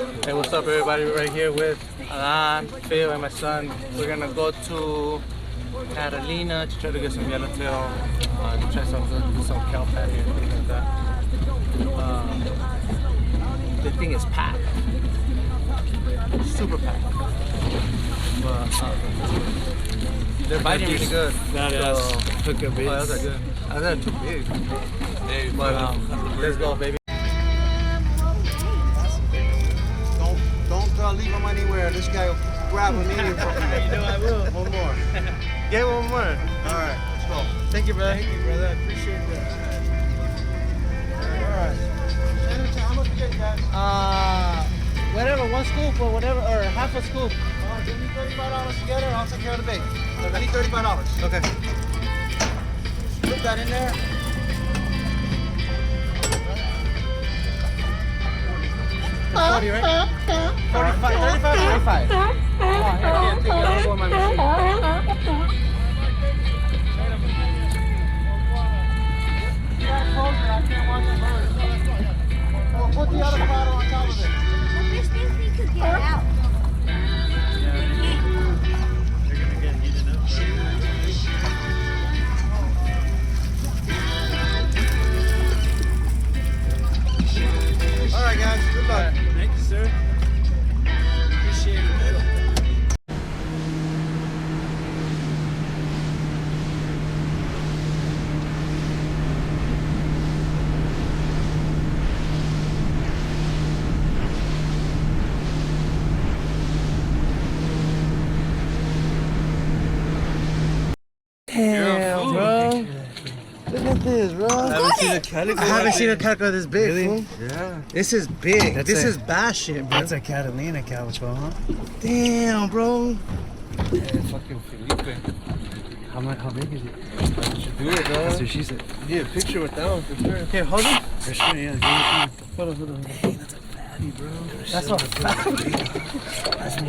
Hey, what's up, everybody? We're right here with Alan, Phil, and my son. We're gonna go to Catalina to try to get some yellowtail, to try some cow patty and things like that. The thing is packed, super packed. But they're biting really good. Hook up Oh, those are good. I thought too big. Hey, but let's go, baby. Don't leave them anywhere. This guy will grab them in here from you. You know I will. One more. Get one more. All right, let's go. Thank you, brother. Thank you, brother. I appreciate that. All right. How much you get, guys? Whatever, one scoop or whatever, or half a scoop. Give me $35 together. I'll take care of the bait. I need $35. Okay. Put that in there. 40, right? 45, 35, 45. Oh, here, take it. I'll go on my machine. Put the other bottle on top of it. The fish thinks we could get out. They're gonna get heated up. All right, guys. Good luck. Thank you, sir. Appreciate it. Damn, bro. Look at this, bro. I haven't seen a Calico. I haven't seen a Calico this big, fool. Yeah. This is big. That's this it. is bad shit, bro. That's a Catalina Calico, huh? Damn, bro. Fucking Felipe. How big is it? Do it, dog. That's what she said. Yeah, picture with that one for sure. Here, hold it. For sure, yeah. Hold on, hold on. Dang, that's a fatty, bro. That's a fatty. That's a